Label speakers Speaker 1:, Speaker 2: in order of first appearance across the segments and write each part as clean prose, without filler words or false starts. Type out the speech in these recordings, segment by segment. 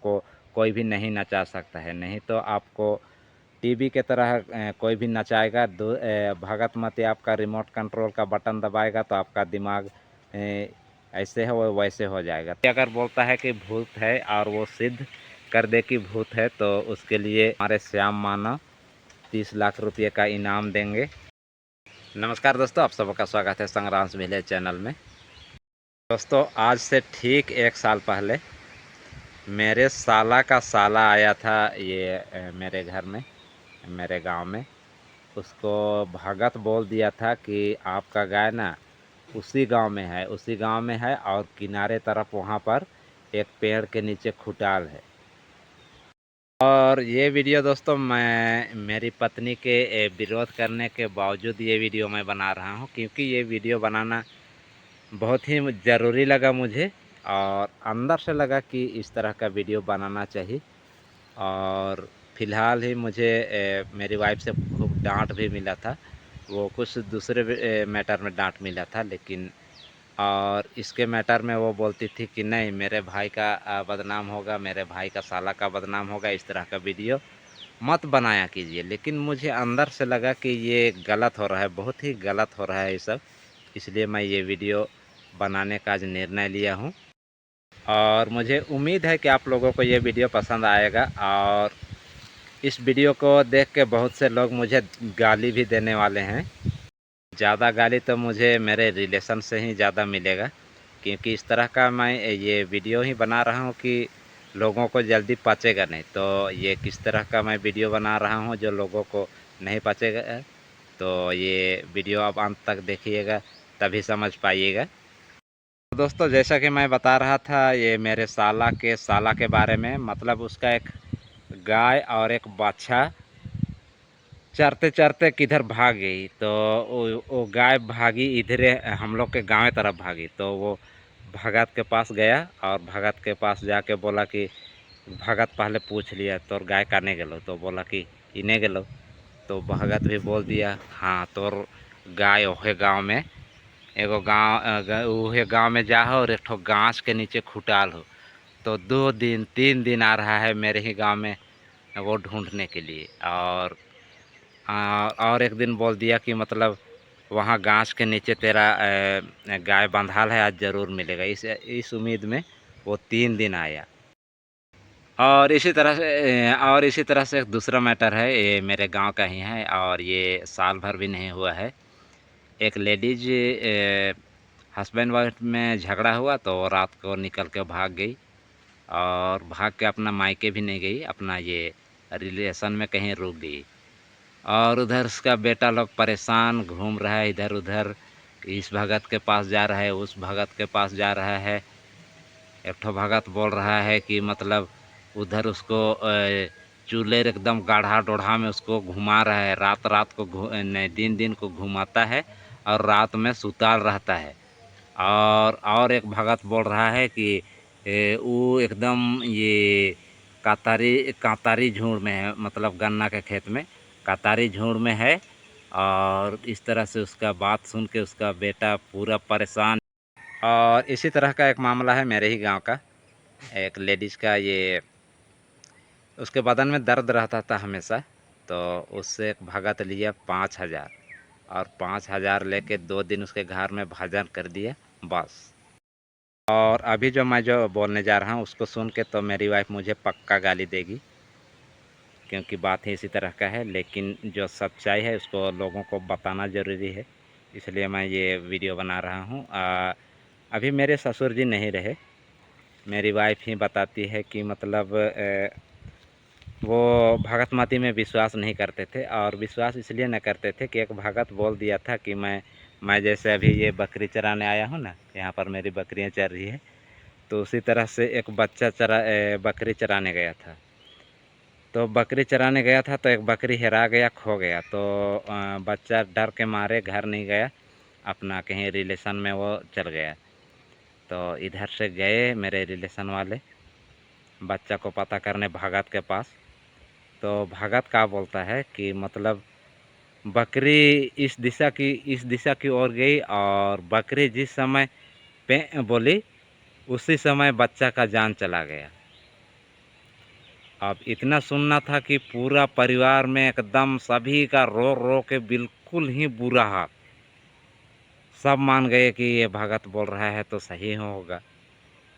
Speaker 1: आपको कोई भी नहीं नचा सकता है। नहीं तो आपको टीवी के तरह कोई भी नचाएगा। भगत मती आपका रिमोट कंट्रोल का बटन दबाएगा तो आपका दिमाग ऐसे है वो वैसे हो जाएगा। अगर बोलता है कि भूत है और वो सिद्ध कर दे कि भूत है तो उसके लिए हमारे श्याम मानव 30 लाख रुपये का इनाम देंगे। नमस्कार दोस्तों, आप सबका स्वागत है संग्राम्स विलेज चैनल में। दोस्तों, आज से ठीक 1 साल पहले मेरे साला का साला आया था ये मेरे घर में, मेरे गांव में। उसको भगत बोल दिया था कि आपका गाय ना उसी गांव में है, उसी गांव में है और किनारे तरफ वहां पर एक पेड़ के नीचे खुटाल है। और ये वीडियो दोस्तों मैं मेरी पत्नी के विरोध करने के बावजूद ये वीडियो मैं बना रहा हूँ, क्योंकि ये वीडियो बनाना बहुत ही ज़रूरी लगा मुझे और अंदर से लगा कि इस तरह का वीडियो बनाना चाहिए। और फ़िलहाल ही मुझे मेरी वाइफ से खूब डांट भी मिला था। वो कुछ दूसरे मैटर में डांट मिला था, लेकिन और इसके मैटर में वो बोलती थी कि नहीं, मेरे भाई का बदनाम होगा, मेरे भाई का साला का बदनाम होगा, इस तरह का वीडियो मत बनाया कीजिए। लेकिन मुझे अंदर से लगा कि ये गलत हो रहा है, बहुत ही गलत हो रहा है ये सब। इसलिए मैं ये वीडियो बनाने का आज निर्णय लिया हूँ और मुझे उम्मीद है कि आप लोगों को ये वीडियो पसंद आएगा। और इस वीडियो को देख के बहुत से लोग मुझे गाली भी देने वाले हैं। ज़्यादा गाली तो मुझे मेरे रिलेशन से ही ज़्यादा मिलेगा, क्योंकि इस तरह का मैं ये वीडियो ही बना रहा हूँ कि लोगों को जल्दी पचेगा नहीं। तो ये किस तरह का मैं वीडियो बना रहा हूँ जो लोगों को नहीं पचेगा, तो ये वीडियो आप अंत तक देखिएगा तभी समझ पाइएगा। दोस्तों, जैसा कि मैं बता रहा था ये मेरे साला के बारे में, मतलब उसका एक गाय और एक बाछा चरते चरते किधर भाग गई। तो वो गाय भागी इधर हम लोग के गांव तरफ भागी। तो वो भगत के पास गया और भगत के पास जाके बोला कि भगत पहले पूछ लिया तोर गाय काने गेलो, तो बोला कि इने गेलो। तो भगत भी बोल दिया हाँ तोर गाय ओहे गांव में एगो उहे गांव में जा हो और एक ठो गाछ के नीचे खुटाल हो। तो 2 दिन 3 दिन आ रहा है मेरे ही गांव में वो ढूंढने के लिए। और एक दिन बोल दिया कि मतलब वहाँ गाछ के नीचे तेरा गाय बंधाल है, आज ज़रूर मिलेगा। इस उम्मीद में वो 3 दिन आया। और इसी तरह से एक दूसरा मैटर है, ये मेरे गांव का ही है और ये साल भर भी नहीं हुआ है। एक लेडीज हस्बैंड वाइफ में झगड़ा हुआ तो रात को निकल के भाग गई और भाग के अपना मायके भी नहीं गई, अपना ये रिलेशन में कहीं रुक गई। और उधर उसका बेटा लोग परेशान घूम रहा है इधर उधर, इस भगत के पास जा रहा है, उस भगत के पास जा रहा है। एक ठो भगत बोल रहा है कि मतलब उधर उसको चूल्हे एकदम गाढ़ा डोढ़ा में उसको घुमा रहा है, रात रात को नहीं दिन दिन को घुमाता है और रात में सुताल रहता है। और एक भगत बोल रहा है कि वो एकदम ये कातारी झुंड में है, मतलब गन्ना के खेत में कातारी झुंड में है। और इस तरह से उसका बात सुन के उसका बेटा पूरा परेशान। और इसी तरह का एक मामला है मेरे ही गांव का, एक लेडीज़ का। ये उसके बदन में दर्द रहता था हमेशा, तो उससे एक भगत लिया 5,000 और 5,000 लेके 2 दिन उसके घर में भजन कर दिया बस। और अभी जो बोलने जा रहा हूँ उसको सुन के तो मेरी वाइफ मुझे पक्का गाली देगी, क्योंकि बात ही इसी तरह का है। लेकिन जो सच्चाई है उसको लोगों को बताना ज़रूरी है, इसलिए मैं ये वीडियो बना रहा हूँ। अभी मेरे ससुर जी नहीं रहे, मेरी वाइफ ही बताती है कि मतलब वो भगत माती में विश्वास नहीं करते थे। और विश्वास इसलिए न करते थे कि एक भगत बोल दिया था कि मैं जैसे अभी ये बकरी चराने आया हूँ ना, यहाँ पर मेरी बकरियाँ चर रही है, तो उसी तरह से एक बच्चा बकरी चराने गया था। तो बकरी चराने गया था तो एक बकरी हेरा गया, खो गया। तो बच्चा डर के मारे घर नहीं गया, अपना कहीं रिलेशन में वो चल गया। तो इधर से गए मेरे रिलेशन वाले बच्चा को पता करने भगत के पास। तो भगत का बोलता है कि मतलब बकरी इस दिशा की ओर गई और बकरी जिस समय पे बोली उसी समय बच्चा का जान चला गया। अब इतना सुनना था कि पूरा परिवार में एकदम सभी का रो रो के बिल्कुल ही बुरा हाल। सब मान गए कि ये भगत बोल रहा है तो सही होगा।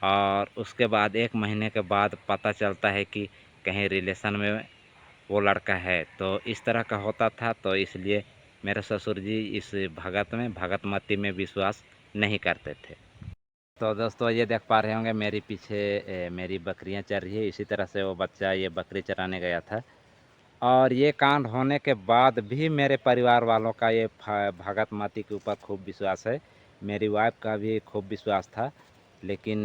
Speaker 1: और उसके बाद 1 महीने के बाद पता चलता है कि कहीं रिलेशन में वो लड़का है। तो इस तरह का होता था, तो इसलिए मेरे ससुर जी इस भगत मती में विश्वास नहीं करते थे। तो दोस्तों ये देख पा रहे होंगे मेरे पीछे मेरी बकरियां चर रही है। इसी तरह से वो बच्चा ये बकरी चराने गया था। और ये कांड होने के बाद भी मेरे परिवार वालों का ये भगत माती के ऊपर खूब विश्वास है। मेरी वाइफ का भी खूब विश्वास था। लेकिन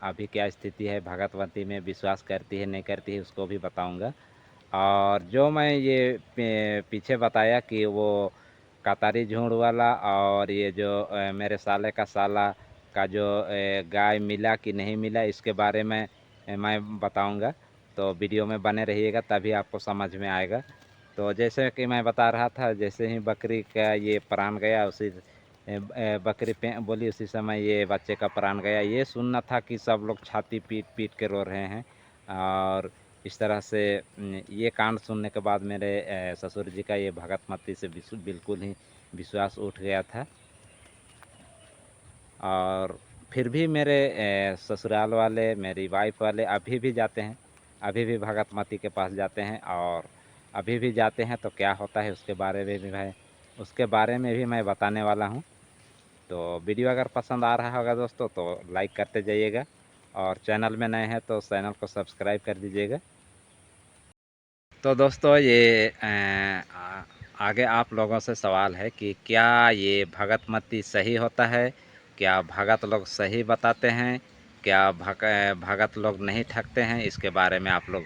Speaker 1: अभी क्या स्थिति है, भगत माती में विश्वास करती है नहीं करती है, उसको भी बताऊंगा। और जो मैं ये पीछे बताया कि वो कतारी झुंड वाला और ये जो मेरे साले का साला का जो गाय मिला कि नहीं मिला, इसके बारे में मैं बताऊंगा। तो वीडियो में बने रहिएगा, तभी आपको समझ में आएगा। तो जैसे कि मैं बता रहा था, जैसे ही बकरी का ये प्राण गया, उसी बकरी पे बोली, उसी समय ये बच्चे का प्राण गया। ये सुनना था कि सब लोग छाती पीट पीट के रो रहे हैं। और इस तरह से ये कांड सुनने के बाद मेरे ससुर जी का ये भगत से बिल्कुल ही विश्वास उठ गया था। और फिर भी मेरे ससुराल वाले, मेरी वाइफ वाले अभी भी जाते हैं, अभी भी भगत के पास जाते हैं। और अभी भी जाते हैं तो क्या होता है उसके बारे में भी मैं बताने वाला हूँ। तो वीडियो अगर पसंद आ रहा होगा दोस्तों तो लाइक करते जाइएगा, और चैनल में नए हैं तो चैनल को सब्सक्राइब कर दीजिएगा। तो दोस्तों ये आगे आप लोगों से सवाल है कि क्या ये भगत सही होता है? क्या भगत लोग सही बताते हैं? क्या भगत लोग नहीं ठगते हैं? इसके बारे में आप लोग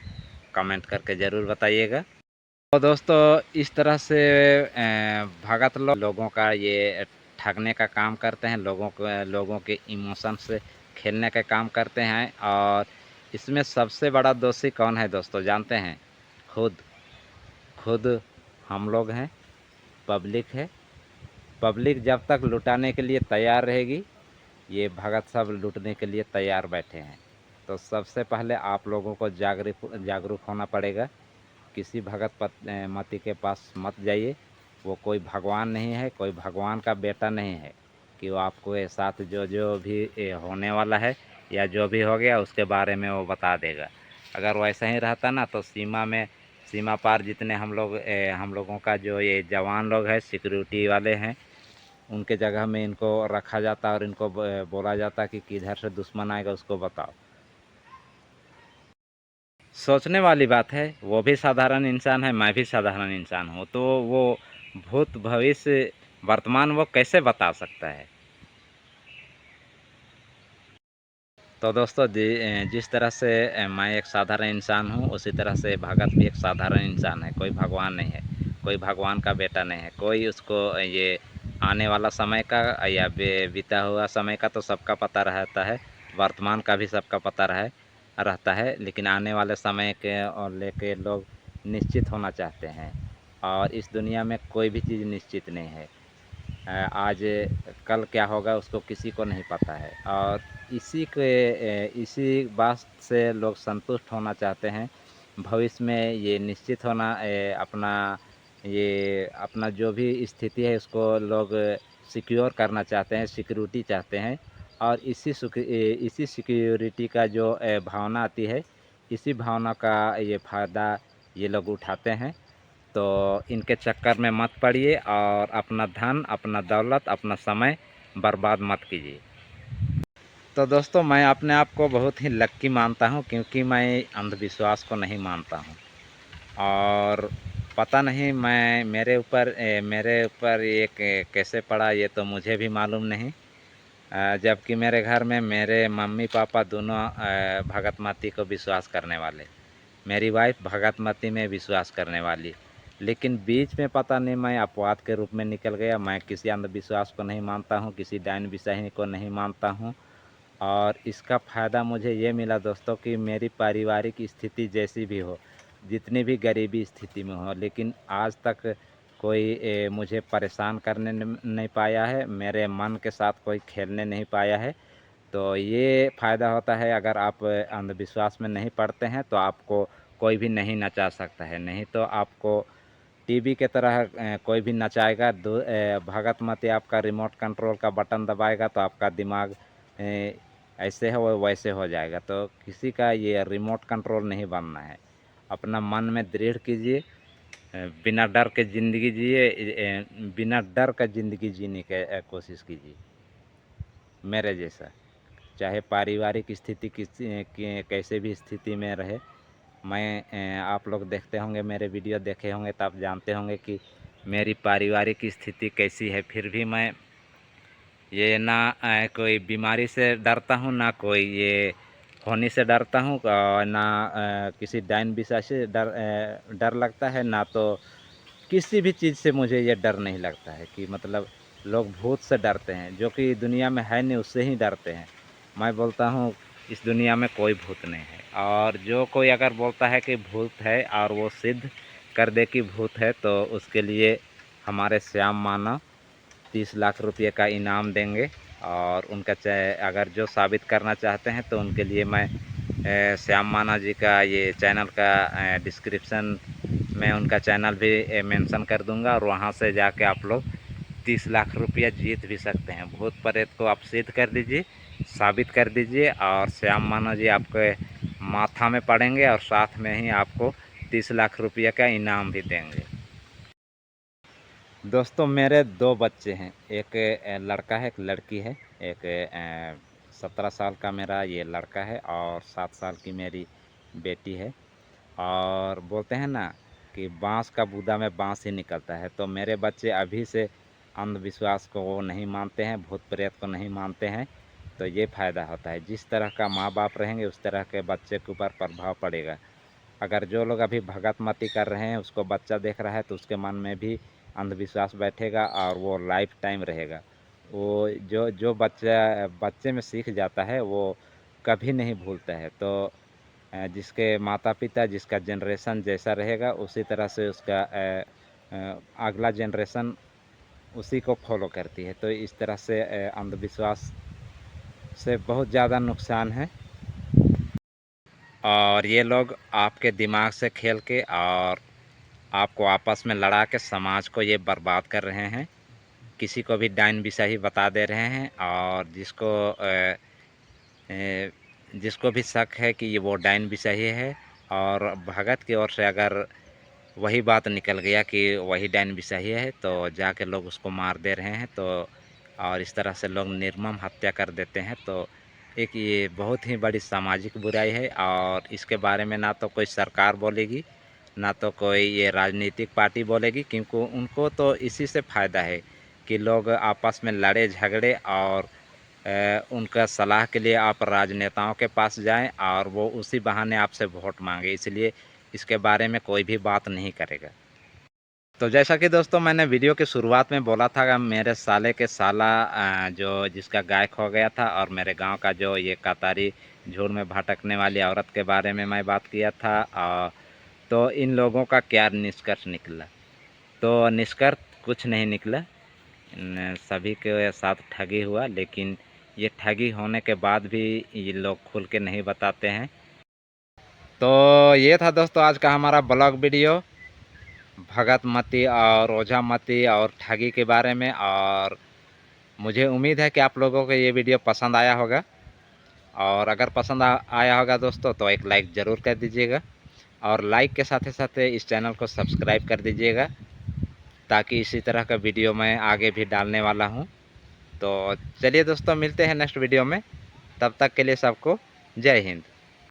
Speaker 1: कमेंट करके ज़रूर बताइएगा। तो दोस्तों इस तरह से भगत लोगों का ये ठगने का काम करते हैं, लोगों के इमोशन से खेलने का काम करते हैं। और इसमें सबसे बड़ा दोषी कौन है दोस्तों, जानते हैं? खुद खुद हम लोग हैं, पब्लिक है। पब्लिक जब तक लुटाने के लिए तैयार रहेगी, ये भगत सब लूटने के लिए तैयार बैठे हैं। तो सबसे पहले आप लोगों को जागरूक होना पड़ेगा। किसी मती के पास मत जाइए। वो कोई भगवान नहीं है, कोई भगवान का बेटा नहीं है कि वो आपको ये साथ जो जो भी होने वाला है या जो भी हो गया उसके बारे में वो बता देगा। अगर वैसा ही रहता ना तो सीमा पार जितने हम लोगों का जो ये जवान लोग हैं, सिक्योरिटी वाले हैं, उनके जगह में इनको रखा जाता और इनको बोला जाता कि किधर से दुश्मन आएगा उसको बताओ। सोचने वाली बात है, वो भी साधारण इंसान है, मैं भी साधारण इंसान हूँ। तो वो भूत भविष्य वर्तमान वो कैसे बता सकता है? तो दोस्तों जिस तरह से मैं एक साधारण इंसान हूँ, उसी तरह से भगत भी एक साधारण इंसान है। कोई भगवान नहीं है, कोई भगवान का बेटा नहीं है। कोई उसको ये आने वाला समय का या बीता हुआ समय का तो सबका पता रहता है, वर्तमान का भी सबका पता रहता है। लेकिन आने वाले समय के और लेके लोग निश्चित होना चाहते हैं। और इस दुनिया में कोई भी चीज़ निश्चित नहीं है। आज कल क्या होगा उसको किसी को नहीं पता है। और इसी बात से लोग संतुष्ट होना चाहते हैं। भविष्य में ये निश्चित होना अपना जो भी स्थिति है उसको लोग सिक्योर करना चाहते हैं, सिक्योरिटी चाहते हैं। और इसी सिक्योरिटी का जो भावना आती है, इसी भावना का ये फ़ायदा ये लोग उठाते हैं। तो इनके चक्कर में मत पड़िए और अपना धन, अपना दौलत, अपना समय बर्बाद मत कीजिए। तो दोस्तों मैं अपने आप को बहुत ही लक्की मानता हूँ, क्योंकि मैं अंधविश्वास को नहीं मानता हूँ। और पता नहीं मेरे ऊपर ये कैसे पड़ा, ये तो मुझे भी मालूम नहीं। जबकि मेरे घर में मेरे मम्मी पापा दोनों भगत माती को विश्वास करने वाले, मेरी वाइफ भगत माती में विश्वास करने वाली। लेकिन बीच में पता नहीं मैं अपवाद के रूप में निकल गया। मैं किसी अंधविश्वास को नहीं मानता हूँ, किसी डायन बिसाही को नहीं मानता हूँ। और इसका फ़ायदा मुझे ये मिला दोस्तों कि मेरी पारिवारिक स्थिति जैसी भी हो, जितनी भी गरीबी स्थिति में हो, लेकिन आज तक कोई मुझे परेशान करने नहीं पाया है, मेरे मन के साथ कोई खेलने नहीं पाया है। तो ये फ़ायदा होता है, अगर आप अंधविश्वास में नहीं पड़ते हैं तो आपको कोई भी नहीं नचा सकता है। नहीं तो आपको टीवी के तरह कोई भी नचाएगा, भगत मत आपका रिमोट कंट्रोल का बटन दबाएगा तो आपका दिमाग ऐसे है वो वैसे हो जाएगा। तो किसी का ये रिमोट कंट्रोल नहीं बनना है। अपना मन में दृढ़ कीजिए, बिना डर के ज़िंदगी जिए, बिना डर का ज़िंदगी जीने की कोशिश कीजिए मेरे जैसा। चाहे पारिवारिक स्थिति कैसे भी स्थिति में रहे। आप लोग देखते होंगे, मेरे वीडियो देखे होंगे तो आप जानते होंगे कि मेरी पारिवारिक स्थिति कैसी है। फिर भी मैं ये ना कोई बीमारी से डरता हूँ, ना कोई ये होने से डरता हूँ, और ना किसी डायन बिसा से डर लगता है, ना तो किसी भी चीज़ से मुझे ये डर नहीं लगता है कि मतलब लोग भूत से डरते हैं, जो कि दुनिया में है नहीं उससे ही डरते हैं। मैं बोलता हूँ इस दुनिया में कोई भूत नहीं है, और जो कोई अगर बोलता है कि भूत है और वो सिद्ध कर दे कि भूत है, तो उसके लिए हमारे श्याम मानव 30 लाख रुपये का इनाम देंगे। और उनका अगर जो साबित करना चाहते हैं तो उनके लिए मैं श्याम माना जी का ये चैनल का डिस्क्रिप्शन में उनका चैनल भी मेंशन कर दूंगा, और वहां से जाके आप लोग 30 लाख रुपया जीत भी सकते हैं। भूत प्रेत को आप सिद्ध कर दीजिए, साबित कर दीजिए, और श्याम माना जी आपके माथा में पड़ेंगे और साथ में ही आपको 30 लाख रुपये का इनाम भी देंगे। दोस्तों मेरे 2 बच्चे हैं, एक लड़का है, एक लड़की है। एक 17 साल का मेरा ये लड़का है और 7 साल की मेरी बेटी है। और बोलते हैं ना कि बाँस का बूदा में बाँस ही निकलता है। तो मेरे बच्चे अभी से अंधविश्वास को वो नहीं मानते हैं, भूत प्रेत को नहीं मानते हैं। तो ये फ़ायदा होता है, जिस तरह का माँ बाप रहेंगे उस तरह के बच्चे के ऊपर प्रभाव पड़ेगा। अगर जो लोग अभी भगत मती कर रहे हैं उसको बच्चा देख रहा है तो उसके मन में भी अंधविश्वास बैठेगा और वो लाइफ टाइम रहेगा। वो जो जो बच्चा बच्चे में सीख जाता है वो कभी नहीं भूलता है। तो जिसके माता पिता, जिसका जनरेशन जैसा रहेगा उसी तरह से उसका अगला जनरेशन उसी को फॉलो करती है। तो इस तरह से अंधविश्वास से बहुत ज़्यादा नुकसान है, और ये लोग आपके दिमाग से खेल के और आपको आपस में लड़ा के समाज को ये बर्बाद कर रहे हैं। किसी को भी डायन बिसाही बता दे रहे हैं, और जिसको भी शक है कि ये वो डायन बिसाही है, और भगत की ओर से अगर वही बात निकल गया कि वही डायन बिसाही है तो जाके लोग उसको मार दे रहे हैं। तो और इस तरह से लोग निर्मम हत्या कर देते हैं। तो एक ये बहुत ही बड़ी सामाजिक बुराई है, और इसके बारे में ना तो कोई सरकार बोलेगी, ना तो कोई ये राजनीतिक पार्टी बोलेगी, क्योंकि उनको तो इसी से फ़ायदा है कि लोग आपस में लड़े झगड़े, और उनका सलाह के लिए आप राजनेताओं के पास जाएं और वो उसी बहाने आपसे वोट मांगे, इसलिए इसके बारे में कोई भी बात नहीं करेगा। तो जैसा कि दोस्तों मैंने वीडियो की शुरुआत में बोला था कि मेरे साले के साला जो जिसका गाय खो गया था, और मेरे गांव का जो ये कतारी झूठ में भटकने वाली औरत के बारे में मैं बात किया था। तो इन लोगों का क्या निष्कर्ष निकला? तो निष्कर्ष कुछ नहीं निकला। सभी के साथ ठगी हुआ, लेकिन ये ठगी होने के बाद भी ये लोग खुल के नहीं बताते हैं। तो ये था दोस्तों आज का हमारा ब्लॉग वीडियो, भगत मती और ओझा मती और ठगी के बारे में। और मुझे उम्मीद है कि आप लोगों को ये वीडियो पसंद आया होगा, और अगर पसंद आया होगा दोस्तों तो एक लाइक ज़रूर कर दीजिएगा, और लाइक के साथ साथ इस चैनल को सब्सक्राइब कर दीजिएगा, ताकि इसी तरह का वीडियो मैं आगे भी डालने वाला हूँ। तो चलिए दोस्तों मिलते हैं नेक्स्ट वीडियो में, तब तक के लिए सबको जय हिंद।